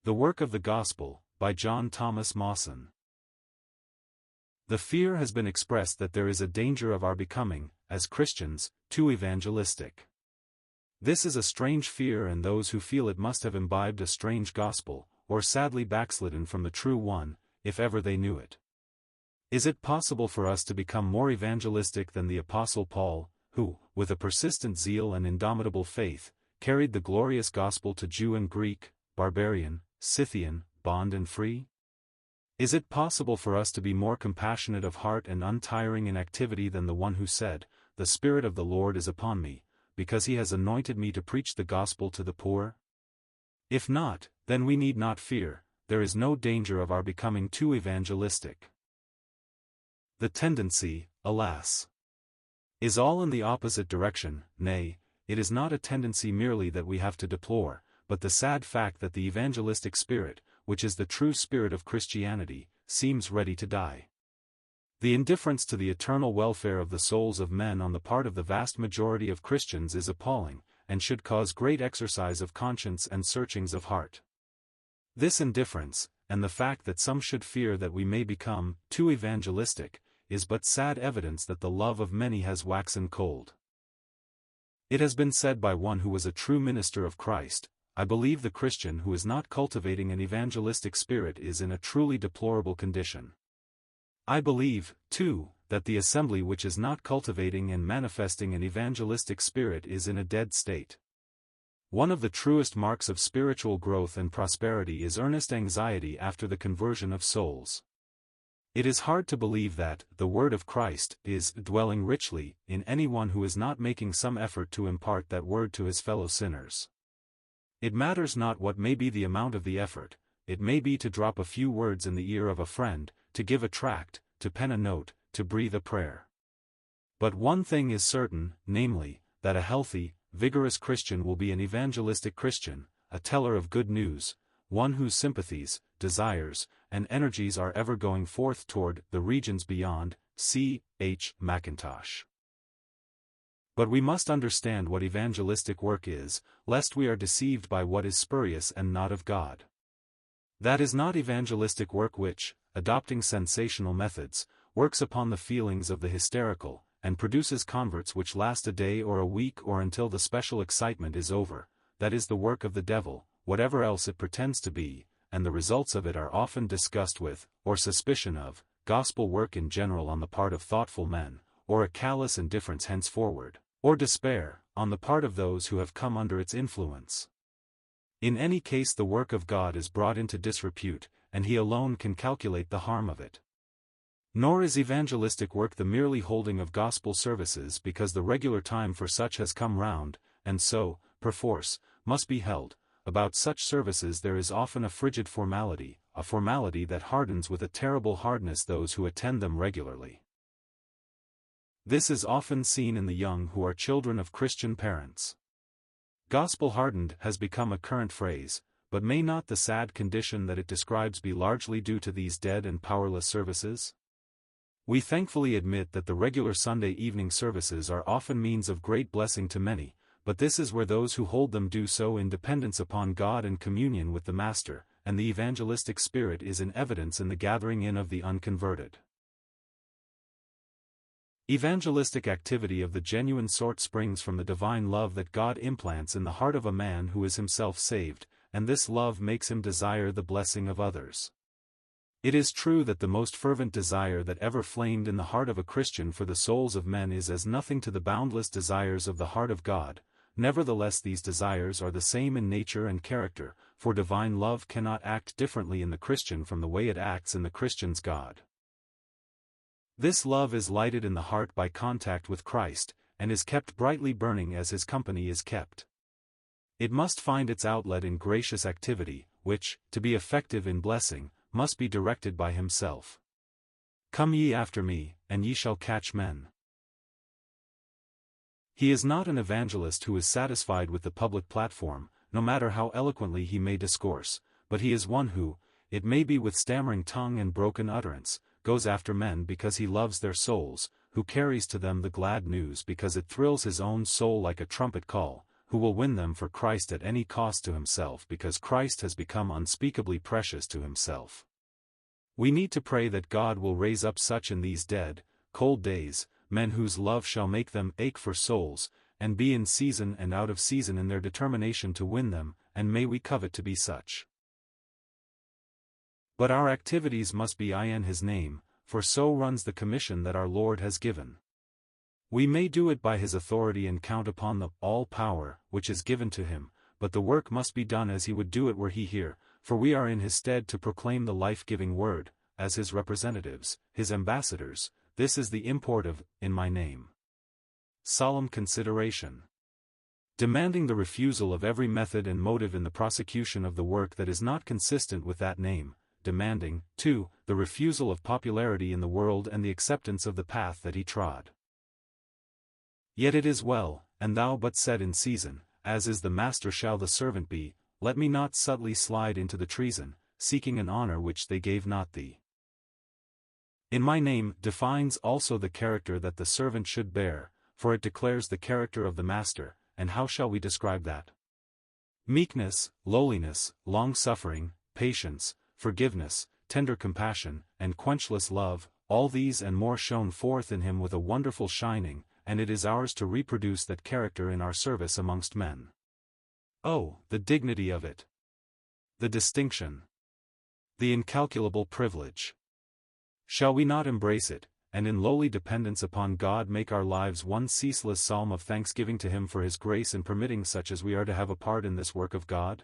The Work of the Gospel, by John Thomas Mawson. The fear has been expressed that there is a danger of our becoming, as Christians, too evangelistic. This is a strange fear, and those who feel it must have imbibed a strange gospel, or sadly backslidden from the true one, if ever they knew it. Is it possible for us to become more evangelistic than the Apostle Paul, who, with a persistent zeal and indomitable faith, carried the glorious gospel to Jew and Greek, barbarian, Scythian, bond and free? Is it possible for us to be more compassionate of heart and untiring in activity than the one who said, "The Spirit of the Lord is upon me, because he has anointed me to preach the gospel to the poor"? If not, then we need not fear, there is no danger of our becoming too evangelistic. The tendency, alas, is all in the opposite direction. Nay, it is not a tendency merely that we have to deplore, but the sad fact that the evangelistic spirit, which is the true spirit of Christianity, seems ready to die. The indifference to the eternal welfare of the souls of men on the part of the vast majority of Christians is appalling, and should cause great exercise of conscience and searchings of heart. This indifference, and the fact that some should fear that we may become too evangelistic, is but sad evidence that the love of many has waxen cold. It has been said by one who was a true minister of Christ, "I believe the Christian who is not cultivating an evangelistic spirit is in a truly deplorable condition." I believe, too, that the assembly which is not cultivating and manifesting an evangelistic spirit is in a dead state. One of the truest marks of spiritual growth and prosperity is earnest anxiety after the conversion of souls. It is hard to believe that the word of Christ is dwelling richly in anyone who is not making some effort to impart that word to his fellow sinners. It matters not what may be the amount of the effort. It may be to drop a few words in the ear of a friend, to give a tract, to pen a note, to breathe a prayer. But one thing is certain, namely, that a healthy, vigorous Christian will be an evangelistic Christian, a teller of good news, one whose sympathies, desires, and energies are ever going forth toward the regions beyond. C. H. Mackintosh. But we must understand what evangelistic work is, lest we are deceived by what is spurious and not of God. That is not evangelistic work which, adopting sensational methods, works upon the feelings of the hysterical, and produces converts which last a day or a week or until the special excitement is over. That is the work of the devil, whatever else it pretends to be, and the results of it are often discussed with, or suspicion of, gospel work in general on the part of thoughtful men, or a callous indifference henceforward, or despair, on the part of those who have come under its influence. In any case the work of God is brought into disrepute, and he alone can calculate the harm of it. Nor is evangelistic work the merely holding of gospel services because the regular time for such has come round, and so, perforce, must be held. About such services there is often a frigid formality, a formality that hardens with a terrible hardness those who attend them regularly. This is often seen in the young who are children of Christian parents. Gospel-hardened has become a current phrase, but may not the sad condition that it describes be largely due to these dead and powerless services? We thankfully admit that the regular Sunday evening services are often means of great blessing to many, but this is where those who hold them do so in dependence upon God and communion with the Master, and the evangelistic spirit is in evidence in the gathering in of the unconverted. Evangelistic activity of the genuine sort springs from the divine love that God implants in the heart of a man who is himself saved, and this love makes him desire the blessing of others. It is true that the most fervent desire that ever flamed in the heart of a Christian for the souls of men is as nothing to the boundless desires of the heart of God. Nevertheless, these desires are the same in nature and character, for divine love cannot act differently in the Christian from the way it acts in the Christian's God. This love is lighted in the heart by contact with Christ, and is kept brightly burning as his company is kept. It must find its outlet in gracious activity, which, to be effective in blessing, must be directed by himself. "Come ye after me, and ye shall catch men." He is not an evangelist who is satisfied with the public platform, no matter how eloquently he may discourse, but he is one who, it may be with stammering tongue and broken utterance, goes after men because he loves their souls, who carries to them the glad news because it thrills his own soul like a trumpet call, who will win them for Christ at any cost to himself because Christ has become unspeakably precious to himself. We need to pray that God will raise up such in these dead, cold days, men whose love shall make them ache for souls, and be in season and out of season in their determination to win them, and may we covet to be such. But our activities must be in his name, for so runs the commission that our Lord has given. We may do it by his authority and count upon the all power which is given to him, but the work must be done as he would do it were he here, for we are in his stead to proclaim the life-giving word, as his representatives, his ambassadors. This is the import of, in my name. Solemn consideration. Demanding the refusal of every method and motive in the prosecution of the work that is not consistent with that name, demanding, too, the refusal of popularity in the world and the acceptance of the path that he trod. Yet it is well, and thou but said in season, as is the master shall the servant be, let me not subtly slide into the treason, seeking an honor which they gave not thee. In my name defines also the character that the servant should bear, for it declares the character of the master, and how shall we describe that? Meekness, lowliness, long-suffering, patience, forgiveness, tender compassion, and quenchless love, all these and more shone forth in him with a wonderful shining, and it is ours to reproduce that character in our service amongst men. Oh, the dignity of it! The distinction! The incalculable privilege! Shall we not embrace it, and in lowly dependence upon God make our lives one ceaseless psalm of thanksgiving to him for his grace in permitting such as we are to have a part in this work of God?